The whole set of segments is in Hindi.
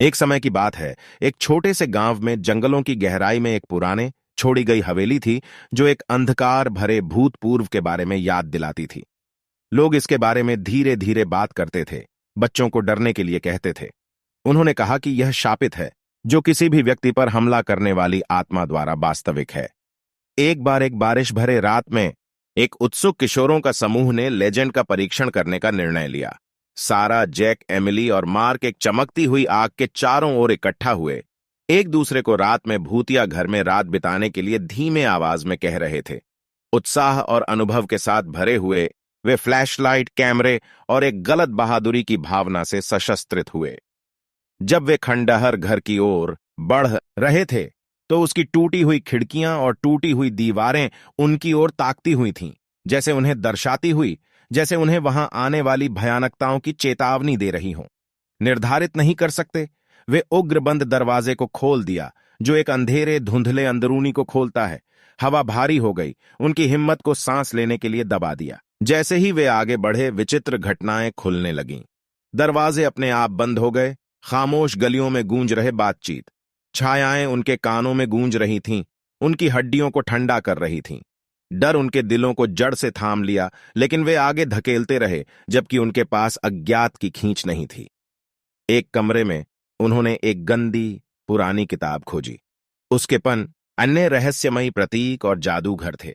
एक समय की बात है। एक छोटे से गांव में जंगलों की गहराई में एक पुराने छोड़ी गई हवेली थी, जो एक अंधकार भरे भूतपूर्व के बारे में याद दिलाती थी। लोग इसके बारे में धीरे धीरे बात करते थे, बच्चों को डरने के लिए कहते थे। उन्होंने कहा कि यह शापित है, जो किसी भी व्यक्ति पर हमला करने वाली आत्मा द्वारा वास्तविक है। एक बार एक बारिश भरे रात में एक उत्सुक किशोरों का समूह ने लेजेंड का परीक्षण करने का निर्णय लिया। सारा, जैक, एमिली और मार्क एक चमकती हुई आग के चारों ओर इकट्ठा हुए। एक दूसरे को रात में भूतिया घर में रात बिताने के लिए धीमे आवाज में कह रहे थे। उत्साह और अनुभव के साथ भरे हुए वे फ्लैशलाइट, कैमरे और एक गलत बहादुरी की भावना से सशस्त्रित हुए। जब वे खंडहर घर की ओर बढ़ रहे थे, तो उसकी टूटी हुई खिड़कियां और टूटी हुई दीवारें उनकी ओर ताकती हुई थीं, जैसे उन्हें दर्शाती हुई, जैसे उन्हें वहां आने वाली भयानकताओं की चेतावनी दे रही हों। निर्धारित नहीं कर सकते, वे उग्र बंद दरवाजे को खोल दिया, जो एक अंधेरे धुंधले अंदरूनी को खोलता है। हवा भारी हो गई, उनकी हिम्मत को सांस लेने के लिए दबा दिया। जैसे ही वे आगे बढ़े, विचित्र घटनाएं खुलने लगीं। दरवाजे अपने आप बंद हो गए। खामोश गलियों में गूंज रहे बातचीत, छायाएं उनके कानों में गूंज रही थीं, उनकी हड्डियों को ठंडा कर रही थीं। डर उनके दिलों को जड़ से थाम लिया, लेकिन वे आगे धकेलते रहे, जबकि उनके पास अज्ञात की खींच नहीं थी। एक कमरे में उन्होंने एक गंदी पुरानी किताब खोजी। उसके पन अन्य रहस्यमयी प्रतीक और जादूगर थे।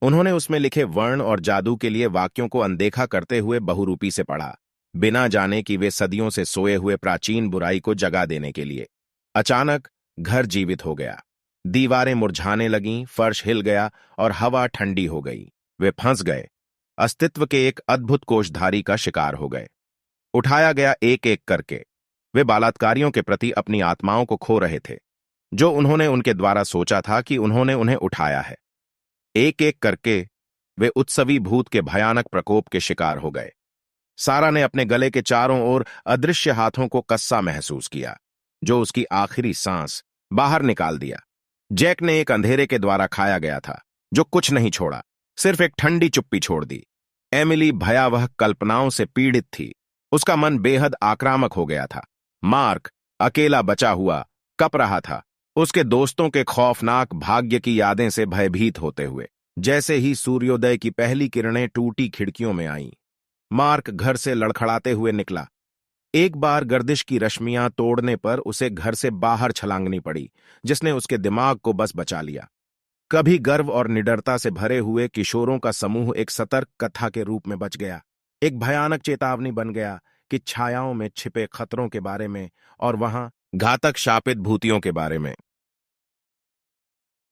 उन्होंने उसमें लिखे वर्ण और जादू के लिए वाक्यों को अनदेखा करते हुए बहुरूपी से पढ़ा, बिना जाने कि वे सदियों से सोए हुए प्राचीन बुराई को जगा देने के लिए। अचानक घर जीवित हो गया। दीवारें मुरझाने लगीं, फर्श हिल गया और हवा ठंडी हो गई। वे फंस गए, अस्तित्व के एक अद्भुत कोषधारी का शिकार हो गए। उठाया गया एक एक करके। वे बलात्कारियों के प्रति अपनी आत्माओं को खो रहे थे, जो उन्होंने उनके द्वारा सोचा था कि उन्होंने उन्हें उठाया है। एक एक करके वे उत्सवी भूत के भयानक प्रकोप के शिकार हो गए। सारा ने अपने गले के चारों ओर अदृश्य हाथों को कस्सा महसूस किया, जो उसकी आखिरी सांस बाहर निकाल दिया। जैक ने एक अंधेरे के द्वारा खाया गया था, जो कुछ नहीं छोड़ा, सिर्फ एक ठंडी चुप्पी छोड़ दी। एमिली भयावह कल्पनाओं से पीड़ित थी, उसका मन बेहद आक्रामक हो गया था। मार्क अकेला बचा हुआ कप रहा था, उसके दोस्तों के खौफनाक भाग्य की यादें से भयभीत होते हुए। जैसे ही सूर्योदय की पहली किरणें टूटी खिड़कियों में आईं, मार्क घर से लड़खड़ाते हुए निकला। एक बार गर्दिश की रश्मियां तोड़ने पर उसे घर से बाहर छलांगनी पड़ी, जिसने उसके दिमाग को बस बचा लिया। कभी गर्व और निडरता से भरे हुए किशोरों का समूह एक सतर्क कथा के रूप में बच गया, एक भयानक चेतावनी बन गया कि छायाओं में छिपे खतरों के बारे में और वहां घातक शापित भूतियों के बारे में।